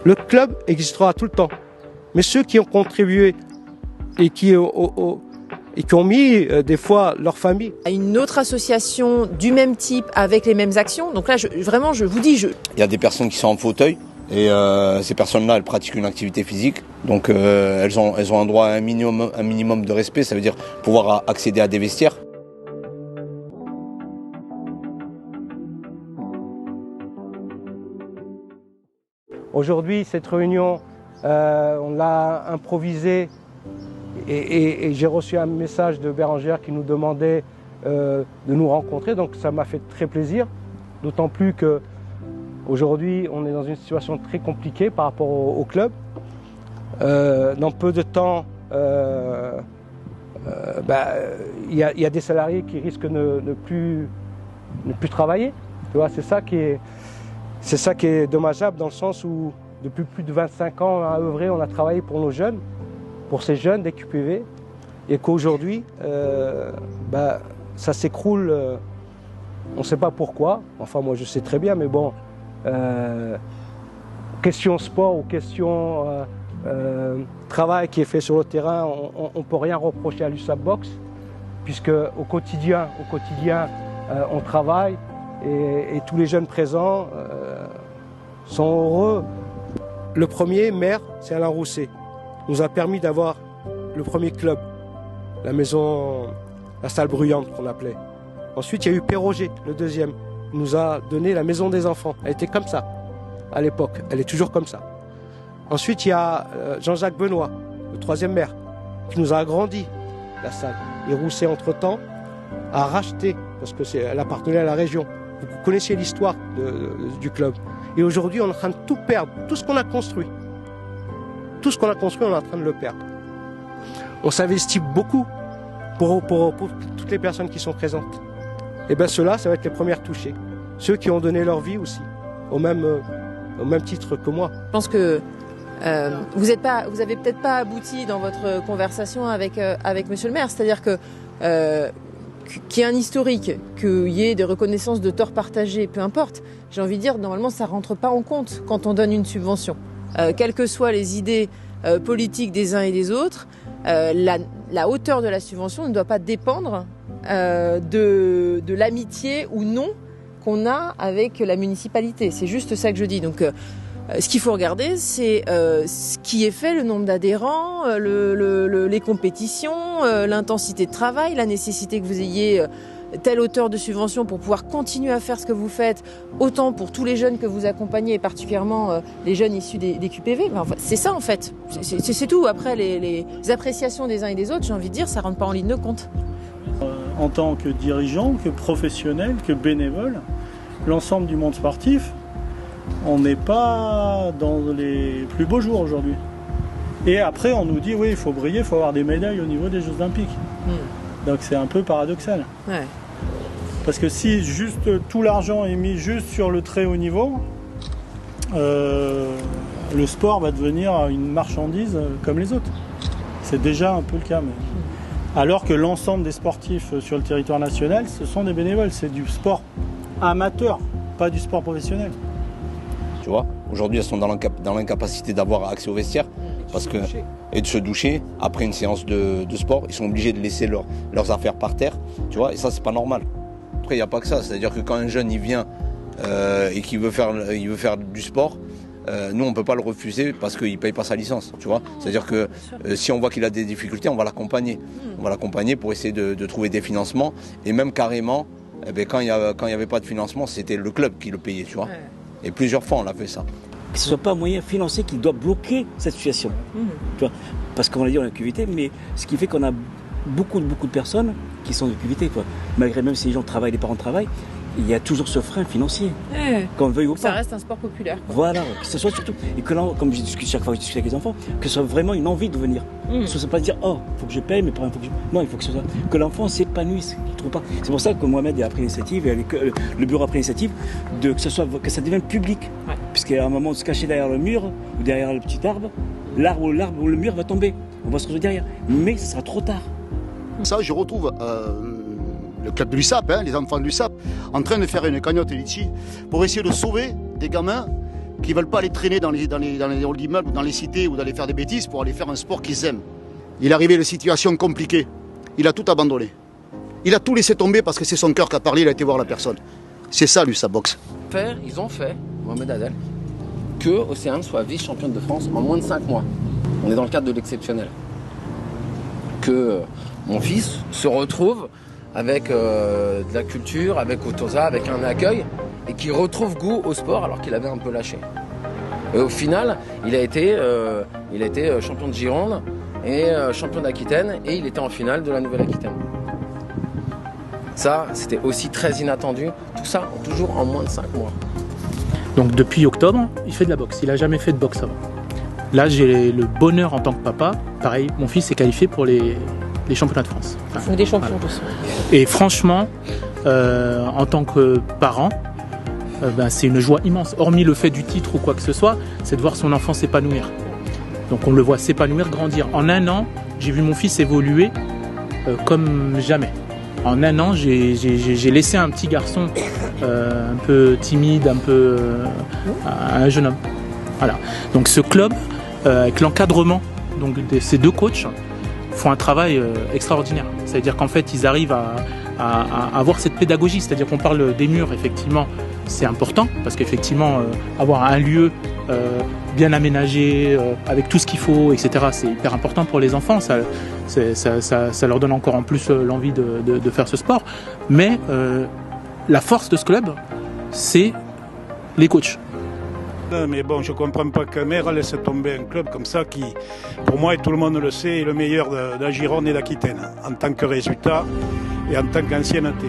Le club existera tout le temps. Mais ceux qui ont contribué et qui ont mis des fois leur famille. Une autre association du même type avec les mêmes actions. Donc là, vraiment, je vous dis... Il y a des personnes qui sont en fauteuil et ces personnes-là, elles pratiquent une activité physique. Donc elles ont un droit à un minimum de respect, ça veut dire pouvoir accéder à des vestiaires. Aujourd'hui, cette réunion, on l'a improvisée et j'ai reçu un message de Bérengère qui nous demandait de nous rencontrer. Donc ça m'a fait très plaisir, d'autant plus qu'aujourd'hui, on est dans une situation très compliquée par rapport au club. Dans peu de temps, il y a des salariés qui risquent de ne plus travailler. Tu vois, c'est ça qui est dommageable dans le sens où depuis plus de 25 ans, on a œuvré, on a travaillé pour nos jeunes, pour ces jeunes des QPV, et qu'aujourd'hui, ça s'écroule, on ne sait pas pourquoi, enfin moi je sais très bien, mais bon, question sport ou question travail qui est fait sur le terrain, on ne peut rien reprocher à l'USAP Boxe, puisque au quotidien, on travaille, et tous les jeunes présents sont heureux. Le premier maire, c'est Alain Rousset. Il nous a permis d'avoir le premier club, la salle bruyante qu'on appelait. Ensuite, il y a eu Péroger, le deuxième. Il nous a donné la maison des enfants. Elle était comme ça à l'époque. Elle est toujours comme ça. Ensuite, il y a Jean-Jacques Benoît, le troisième maire, qui nous a agrandi la salle. Et Rousset, entre-temps, a racheté, parce qu'elle appartenait à la région. Vous connaissiez l'histoire du club. Et aujourd'hui, on est en train de tout perdre. Tout ce qu'on a construit. Tout ce qu'on a construit, on est en train de le perdre. On s'investit beaucoup pour toutes les personnes qui sont présentes. Et bien ceux-là, ça va être les premières touchées. Ceux qui ont donné leur vie aussi, au même titre que moi. Je pense que vous avez peut-être pas abouti dans votre conversation avec Monsieur le maire. C'est-à-dire que qu'il y ait un historique, qu'il y ait des reconnaissances de torts partagés, peu importe. J'ai envie de dire, normalement, ça rentre pas en compte quand on donne une subvention. Quelles que soient les idées politiques des uns et des autres, la hauteur de la subvention ne doit pas dépendre de l'amitié ou non qu'on a avec la municipalité. C'est juste ça que je dis. Donc, ce qu'il faut regarder, c'est ce qui est fait, le nombre d'adhérents, les compétitions, l'intensité de travail, la nécessité que vous ayez telle hauteur de subvention pour pouvoir continuer à faire ce que vous faites, autant pour tous les jeunes que vous accompagnez, et particulièrement les jeunes issus des QPV. Enfin, c'est ça en fait, c'est tout. Après, les appréciations des uns et des autres, j'ai envie de dire, ça ne rentre pas en ligne de compte. En tant que dirigeant, que professionnel, que bénévole, l'ensemble du monde sportif, on n'est pas dans les plus beaux jours aujourd'hui. Et après, on nous dit, oui, il faut briller, il faut avoir des médailles au niveau des Jeux Olympiques. Donc c'est un peu paradoxal. Ouais. Parce que si juste tout l'argent est mis juste sur le très haut niveau, le sport va devenir une marchandise comme les autres. C'est déjà un peu le cas. Alors que l'ensemble des sportifs sur le territoire national, ce sont des bénévoles. C'est du sport amateur, pas du sport professionnel. Tu vois, aujourd'hui, elles sont dans l'incapacité d'avoir accès au vestiaire et de se doucher. Après une séance de sport, ils sont obligés de laisser leurs affaires par terre. Tu vois, et ça, c'est pas normal. Après, il n'y a pas que ça. C'est-à-dire que quand un jeune il vient et qu'il veut faire du sport, nous, on ne peut pas le refuser parce qu'il ne paye pas sa licence. Tu vois, c'est-à-dire que si on voit qu'il a des difficultés, on va l'accompagner. On va l'accompagner pour essayer de trouver des financements. Et même carrément, quand il n'y avait pas de financement, c'était le club qui le payait. Tu vois. Et plusieurs fois, on a fait ça. Que ce ne soit pas un moyen financier qui doit bloquer cette situation. Tu vois, parce qu'on l'a dit, on a une QVT, mais ce qui fait qu'on a beaucoup de personnes qui sont de QVT. Malgré même si les gens travaillent, les parents travaillent, il y a toujours ce frein financier. Qu'on le veuille ou pas. Ça reste un sport populaire. Voilà, que ce soit surtout. Et que là, comme je discute chaque fois que je discute avec les enfants, que ce soit vraiment une envie de venir. Que ce soit pas dire, oh, il faut que je paye, mais pas il faut que je. Non, il faut que l'enfant s'épanouisse. Pas. C'est pour ça que Mohamed a pris l'initiative, et le bureau a pris l'initiative, que ça devienne public. Ouais. Puisqu'à un moment, de se cacher derrière le mur, ou derrière le petit arbre, l'arbre ou le mur va tomber. On va se retrouver derrière. Mais ce sera trop tard. Ça, je retrouve le club de l'USAP, les enfants de l'USAP, en train de faire une cagnotte litchi pour essayer de sauver des gamins qui ne veulent pas aller traîner dans les halls d'immeubles, dans les cités ou d'aller faire des bêtises pour aller faire un sport qu'ils aiment. Il est arrivé à des situations compliquées. Il a tout abandonné. Il a tout laissé tomber parce que c'est son cœur qui a parlé, il a été voir la personne. C'est ça, lui, sa boxe. Ils ont fait, Mohamed Adel, que Océane soit vice-championne de France en moins de 5 mois. On est dans le cadre de l'exceptionnel. Que mon fils se retrouve avec de la culture, avec Otosa, avec un accueil, et qu'il retrouve goût au sport alors qu'il avait un peu lâché. Et au final, il a été champion de Gironde et champion d'Aquitaine, et il était en finale de la Nouvelle-Aquitaine. Ça, c'était aussi très inattendu. Tout ça, toujours en moins de 5 mois. Donc depuis octobre, il fait de la boxe. Il n'a jamais fait de boxe avant. Là, j'ai le bonheur en tant que papa. Pareil, mon fils est qualifié pour les championnats de France. Enfin, des champions voilà. Et franchement, en tant que parent, c'est une joie immense. Hormis le fait du titre ou quoi que ce soit, c'est de voir son enfant s'épanouir. Donc on le voit s'épanouir, grandir. En 1 an, j'ai vu mon fils évoluer comme jamais. En 1 an, j'ai laissé un petit garçon un peu timide, un jeune homme. Voilà. Donc ce club, avec l'encadrement de ces 2 coachs, font un travail extraordinaire. C'est-à-dire qu'en fait, ils arrivent à avoir cette pédagogie. C'est-à-dire qu'on parle des murs, effectivement, c'est important, parce qu'effectivement, avoir un lieu bien aménagé, avec tout ce qu'il faut, etc., c'est hyper important pour les enfants. Ça leur donne encore en plus l'envie de faire ce sport. Mais la force de ce club, c'est les coachs. Mais bon, je ne comprends pas que Mère laisse tomber un club comme ça qui, pour moi, et tout le monde le sait, est le meilleur de la Gironde et d'Aquitaine, en tant que résultat et en tant qu'ancienneté.